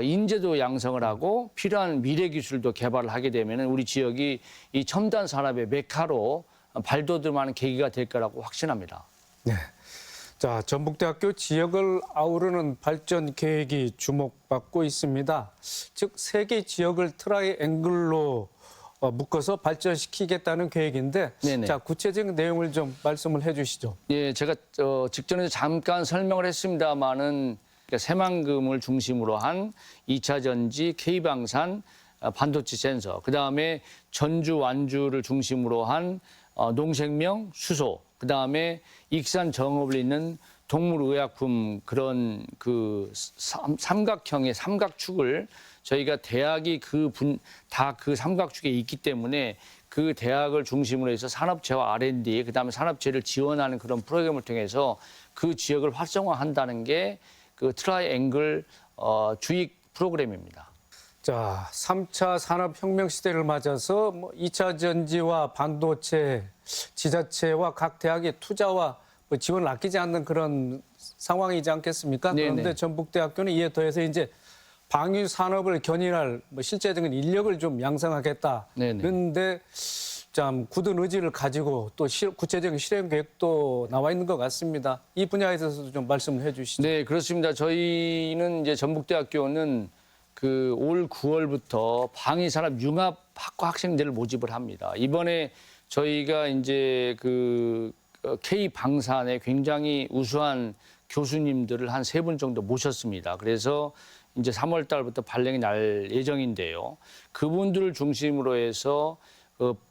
인재도 양성을 하고 필요한 미래 기술도 개발을 하게 되면 우리 지역이 이 첨단 산업의 메카로 발돋움하는 계기가 될 거라고 확신합니다. 네. 자, 전북대학교 지역을 아우르는 발전 계획이 주목받고 있습니다. 즉, 세 개 지역을 트라이앵글로 묶어서 발전시키겠다는 계획인데, 네네. 자, 구체적인 내용을 좀 말씀을 해주시죠. 예, 제가 직전에 잠깐 설명을 했습니다마는 새만금을 중심으로 한 2차 전지, K방산, 반도체 센서, 그다음에 전주, 완주를 중심으로 한 농생명, 수소, 그다음에 익산 정읍을 잇는 동물의약품 그런 그 삼각형의 삼각축을 저희가 대학이 다 그 삼각축에 있기 때문에 그 대학을 중심으로 해서 산업체와 R&D, 그다음에 산업체를 지원하는 그런 프로그램을 통해서 그 지역을 활성화한다는 게 그 트라이앵글 주익 프로그램입니다. 자, 3차 산업혁명 시대를 맞아서 2차 전지와 반도체, 지자체와 각 대학의 투자와 뭐 지원을 아끼지 않는 그런 상황이지 않겠습니까? 네네. 그런데 전북대학교는 이에 더해서 이제 방위 산업을 견인할 뭐 실제적인 인력을 좀 양성하겠다. 네네. 그런데 참 굳은 의지를 가지고 또 구체적인 실행 계획도 나와 있는 것 같습니다. 이 분야에 대해서도 좀 말씀을 해주시죠. 네, 그렇습니다. 저희는 이제 전북대학교는 그 올 9월부터 방위산업 융합학과 학생들을 모집을 합니다. 이번에 저희가 이제 그 K 방산에 굉장히 우수한 교수님들을 한 3분 정도 모셨습니다. 그래서 이제 3월 달부터 발령이 날 예정인데요. 그분들을 중심으로 해서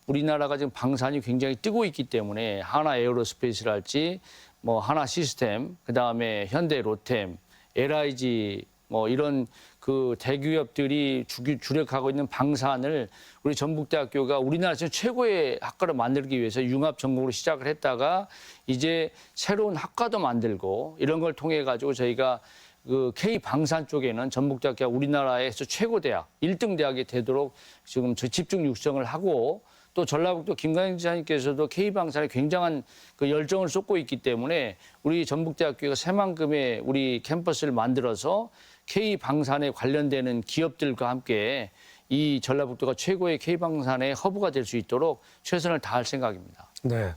우리나라가 지금 방산이 굉장히 뜨고 있기 때문에 하나 에어로스페이스랄지 뭐 하나 시스템, 그다음에 현대 로템, LIG 뭐 이런 그 대기업들이 주력하고 있는 방산을 우리 전북대학교가 우리나라에서 최고의 학과를 만들기 위해서 융합 전공으로 시작을 했다가 이제 새로운 학과도 만들고 이런 걸 통해 가지고 저희가 그 K 방산 쪽에는 전북대학교가 우리나라에서 최고 대학, 1등 대학이 되도록 지금 집중 육성을 하고 또 전라북도 김광현 지사님께서도 K 방산에 굉장한 그 열정을 쏟고 있기 때문에 우리 전북대학교가 새만금의 우리 캠퍼스를 만들어서 K 방산에 관련되는 기업들과 함께 이 전라북도가 최고의 K 방산의 허브가 될 수 있도록 최선을 다할 생각입니다. 네.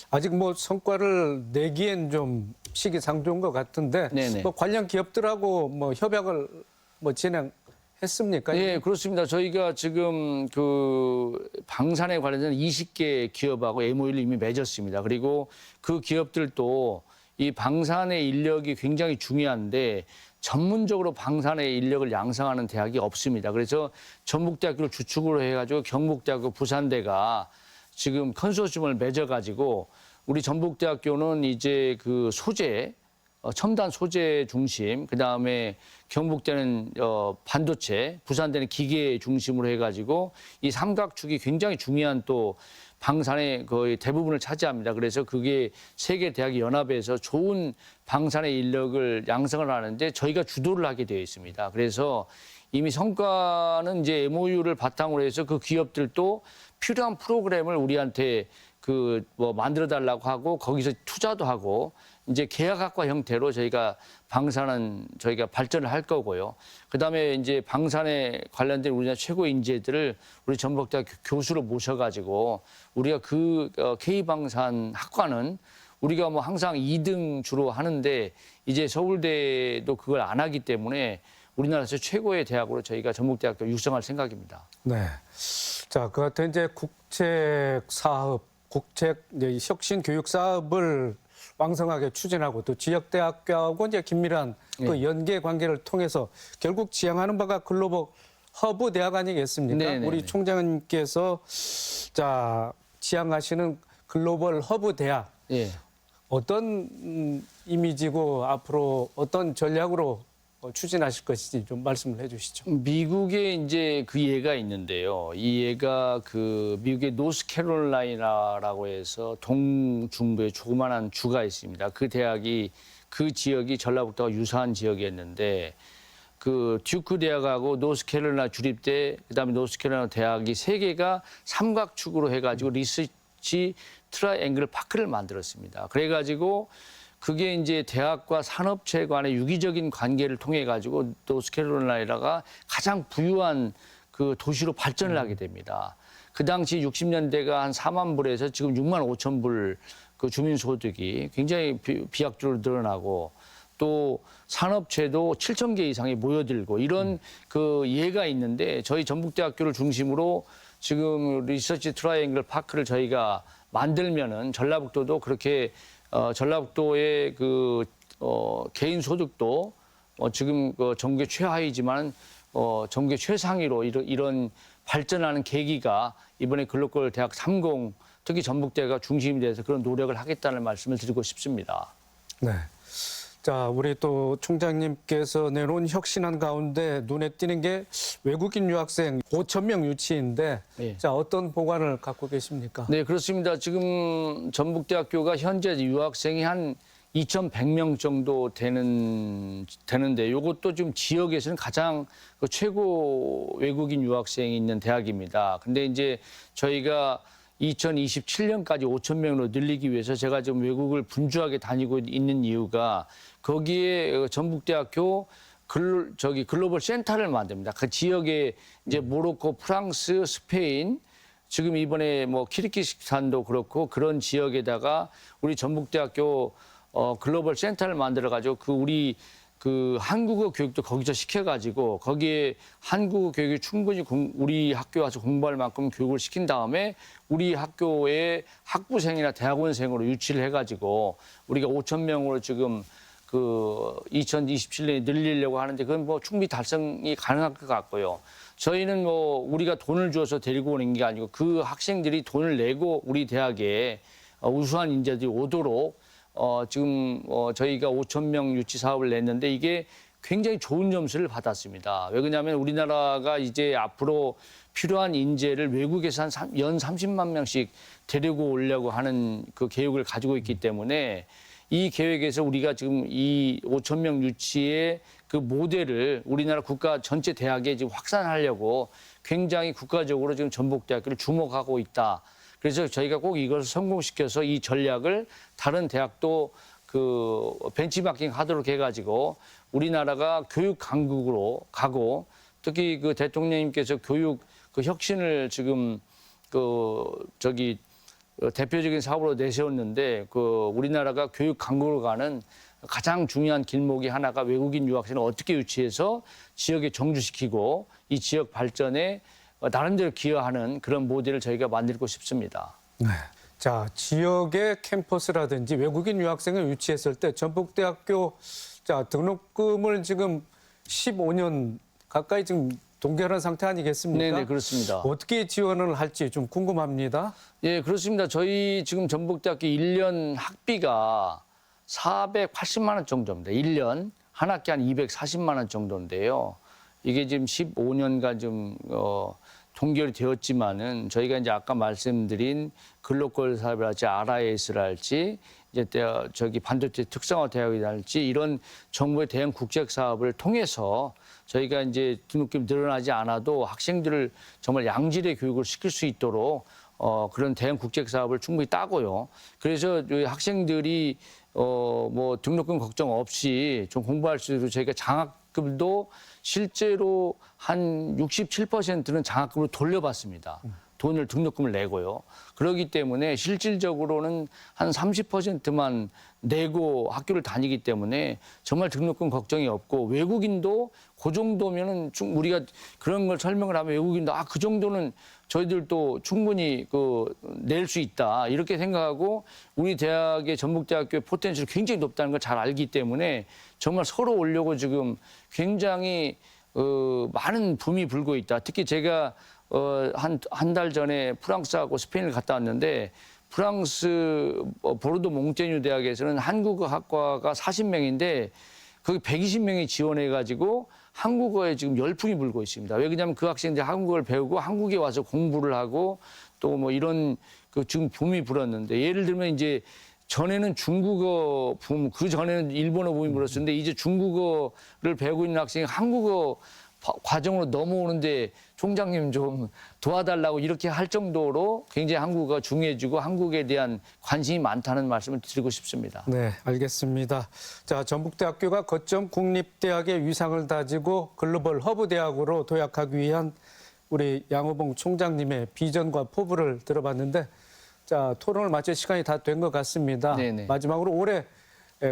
아직 뭐 성과를 내기엔 좀 시기상조인 것 같은데 네네. 뭐 관련 기업들하고 뭐 협약을 뭐 진행했습니까? 네, 그렇습니다. 저희가 지금 그 방산에 관련된 20개 기업하고 MOU를 이미 맺었습니다. 그리고 그 기업들도 이 방산의 인력이 굉장히 중요한데 전문적으로 방산의 인력을 양성하는 대학이 없습니다. 그래서 전북대학교를 주축으로 해가지고 경북대학교, 부산대가 지금 컨소시엄을 맺어가지고 우리 전북대학교는 이제 그 소재, 첨단 소재 중심, 그다음에 경북대는 반도체, 부산대는 기계 중심으로 해가지고 이 삼각축이 굉장히 중요한 또 방산의 거의 대부분을 차지합니다. 그래서 그게 세계 대학이 연합해서 좋은 방산의 인력을 양성을 하는데 저희가 주도를 하게 되어 있습니다. 그래서 이미 성과는 이제 MOU를 바탕으로 해서 그 기업들도 필요한 프로그램을 우리한테 그 뭐 만들어 달라고 하고 거기서 투자도 하고 이제 계약학과 형태로 저희가 방산은 저희가 발전을 할 거고요. 그다음에 이제 방산에 관련된 우리나라 최고 인재들을 우리 전북대학교 교수로 모셔가지고 우리가 그 K방산 학과는 우리가 뭐 항상 2등 주로 하는데 이제 서울대도 그걸 안 하기 때문에 우리나라에서 최고의 대학으로 저희가 전북대학교 육성할 생각입니다. 네. 자, 그 같은 이제 국책 사업, 국책 이제 혁신 교육 사업을 왕성하게 추진하고 또 지역 대학교하고 이제 긴밀한 그 연계 관계를 통해서 결국 지향하는 바가 글로벌 허브 대학 아니겠습니까? 네네네. 우리 총장님께서 자 지향하시는 글로벌 허브 대학 예. 어떤 이미지고 앞으로 어떤 전략으로 추진하실 것인지 좀 말씀을 해주시죠. 미국에 이제 그 예가 있는데요. 이 예가 그 미국의 노스캐롤라이나라고 해서 동중부에 조그만한 주가 있습니다. 그 대학이 그 지역이 전라북도가 유사한 지역이었는데 그 듀크 대학하고 노스캐롤라이나 주립대 그다음에 노스캐롤라이나 대학이 세 개가 삼각축으로 해가지고 리서치 트라이앵글 파크를 만들었습니다. 그래가지고 그게 이제 대학과 산업체 간의 유기적인 관계를 통해 가지고 노스캐롤라이나가 가장 부유한 그 도시로 발전을 하게 됩니다. 그 당시 60년대가 한 4만 불에서 지금 6만 5천 불 그 주민 소득이 굉장히 비약적으로 늘어나고 또 산업체도 7천 개 이상이 모여들고 이런 그 예가 있는데 저희 전북대학교를 중심으로 지금 리서치 트라이앵글 파크를 저희가 만들면은 전라북도도 그렇게 전라북도의 그 개인 소득도 지금 그 전국의 최하위지만 전국의 최상위로 이런 발전하는 계기가 이번에 글로벌 대학 30 특히 전북대가 중심이 돼서 그런 노력을 하겠다는 말씀을 드리고 싶습니다. 네. 자, 우리 또 총장님께서 내놓은 혁신안 가운데 눈에 띄는 게 외국인 유학생 5천 명 유치인데 네. 자, 어떤 보관을 갖고 계십니까? 네, 그렇습니다. 지금 전북대학교가 현재 유학생이 한 2,100명 정도 되는데 이것도 지금 지역에서는 가장 그 최고 외국인 유학생이 있는 대학입니다. 근데 이제 저희가 2027년까지 5천 명으로 늘리기 위해서 제가 지금 외국을 분주하게 다니고 있는 이유가 거기에 전북대학교 글로벌 센터를 만듭니다. 그 지역에 이제 모로코, 프랑스, 스페인, 지금 이번에 뭐 키르기스탄도 그렇고 그런 지역에다가 우리 전북대학교 글로벌 센터를 만들어 가지고 우리 한국어 교육도 거기서 시켜가지고 거기에 한국어 교육이 충분히 우리 학교 와서 공부할 만큼 교육을 시킨 다음에 우리 학교의 학부생이나 대학원생으로 유치를 해가지고 우리가 5천 명으로 지금 2027년에 늘리려고 하는데 그건 뭐 충분히 달성이 가능할 것 같고요. 저희는 뭐 우리가 돈을 주어서 데리고 오는 게 아니고 그 학생들이 돈을 내고 우리 대학에 우수한 인재들이 오도록 지금 저희가 5천 명 유치 사업을 냈는데 이게 굉장히 좋은 점수를 받았습니다. 왜 그러냐면 우리나라가 이제 앞으로 필요한 인재를 외국에서 연 30만 명씩 데리고 오려고 하는 그 계획을 가지고 있기 때문에 이 계획에서 우리가 지금 이 5천 명 유치의 그 모델을 우리나라 국가 전체 대학에 지금 확산하려고 굉장히 국가적으로 지금 전북대학교를 주목하고 있다. 그래서 저희가 꼭 이것을 성공시켜서 이 전략을 다른 대학도 벤치마킹 하도록 해가지고 우리나라가 교육 강국으로 가고 특히 대통령님께서 교육 혁신을 지금 대표적인 사업으로 내세웠는데 우리나라가 교육 강국으로 가는 가장 중요한 길목이 하나가 외국인 유학생을 어떻게 유치해서 지역에 정주시키고 이 지역 발전에 나름대로 기여하는 그런 모델을 저희가 만들고 싶습니다. 네. 자, 지역의 캠퍼스라든지 외국인 유학생을 유치했을 때 전북대학교 등록금을 지금 15년 가까이 지금 동결한 상태 아니겠습니까? 네, 그렇습니다. 어떻게 지원을 할지 좀 궁금합니다. 예, 그렇습니다. 저희 지금 전북대학교 1년 학비가 480만 원 정도입니다. 1년 한 학기 한 240만 원 정도인데요. 이게 지금 15년간 좀 동결이 되었지만은 저희가 이제 아까 말씀드린 글로벌 사업이랄지 RIS랄지 이제 반도체 특성화 대학이랄지 이런 정부의 대형 국책 사업을 통해서 저희가 이제 등록금이 늘어나지 않아도 학생들을 정말 양질의 교육을 시킬 수 있도록 그런 대형 국책 사업을 충분히 따고요. 그래서 학생들이 뭐 등록금 걱정 없이 좀 공부할 수 있도록 저희가 장학금도 실제로 한 67%는 장학금으로 돌려받습니다. 돈을 등록금을 내고요. 그렇기 때문에 실질적으로는 한 30%만 내고 학교를 다니기 때문에 정말 등록금 걱정이 없고 외국인도 그 정도면은 우리가 그런 걸 설명을 하면 외국인도 그 정도는 저희들도 충분히 낼 수 있다 이렇게 생각하고 우리 대학의 전북대학교의 포텐셜이 굉장히 높다는 걸 잘 알기 때문에 정말 서로 오려고 지금 굉장히 많은 붐이 불고 있다. 특히 제가 한 달 전에 프랑스하고 스페인을 갔다 왔는데 프랑스 보르도 몽테뉴 대학에서는 한국어학과가 40명인데 거기 120명이 지원해가지고 한국어에 지금 열풍이 불고 있습니다. 왜 그러냐면 그 학생들이 한국어를 배우고 한국에 와서 공부를 하고 또 뭐 이런 지금 붐이 불었는데 예를 들면 이제 전에는 중국어 붐, 그 전에는 일본어 붐이 불었었는데 이제 중국어를 배우고 있는 학생이 한국어 과정으로 넘어오는데 총장님 좀 도와달라고 이렇게 할 정도로 굉장히 한국어가 중요해지고 한국에 대한 관심이 많다는 말씀을 드리고 싶습니다. 네, 알겠습니다. 자, 전북대학교가 거점 국립대학의 위상을 다지고 글로벌 허브 대학으로 도약하기 위한 우리 양호봉 총장님의 비전과 포부를 들어봤는데 자, 토론을 마칠 시간이 다 된 것 같습니다. 네네. 마지막으로 올해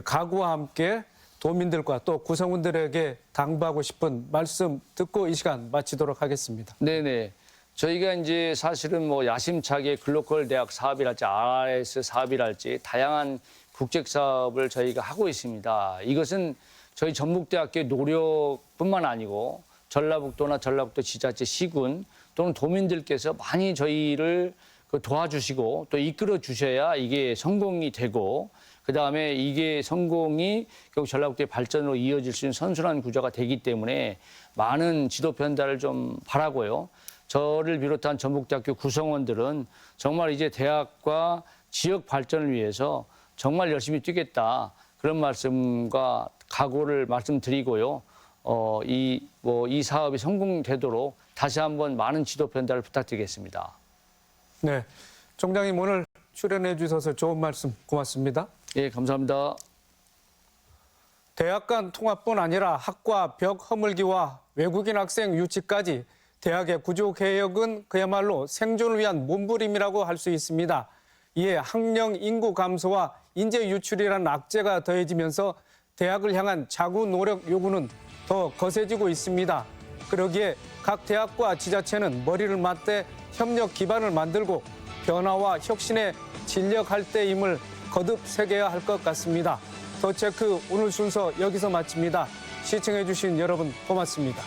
각오와 함께 도민들과 또 구성원들에게 당부하고 싶은 말씀 듣고 이 시간 마치도록 하겠습니다. 네네. 저희가 이제 사실은 뭐 야심차게 글로벌 대학 사업이랄지 RIS 사업이랄지 다양한 국책 사업을 저희가 하고 있습니다. 이것은 저희 전북대학교의 노력뿐만 아니고 전라북도나 전라북도 지자체 시군 또는 도민들께서 많이 저희를 도와주시고 또 이끌어 주셔야 이게 성공이 되고 그다음에 이게 성공이 결국 전라북도의 발전으로 이어질 수 있는 선순환 구조가 되기 때문에 많은 지도 편달을 좀 바라고요. 저를 비롯한 전북대학교 구성원들은 정말 이제 대학과 지역 발전을 위해서 정말 열심히 뛰겠다. 그런 말씀과 각오를 말씀드리고요. 이 사업이 성공되도록 다시 한번 많은 지도 편달을 부탁드리겠습니다. 네, 총장님 오늘 출연해 주셔서 좋은 말씀 고맙습니다. 예, 감사합니다. 대학 간 통합뿐 아니라 학과 벽 허물기와 외국인 학생 유치까지 대학의 구조 개혁은 그야말로 생존을 위한 몸부림이라고 할 수 있습니다. 이에 학령 인구 감소와 인재 유출이라는 악재가 더해지면서 대학을 향한 자구 노력 요구는 더 거세지고 있습니다. 그러기에 각 대학과 지자체는 머리를 맞대 협력 기반을 만들고 변화와 혁신에 진력할 때임을 거듭 새겨야 할 것 같습니다. 더 체크 오늘 순서 여기서 마칩니다. 시청해 주신 여러분 고맙습니다.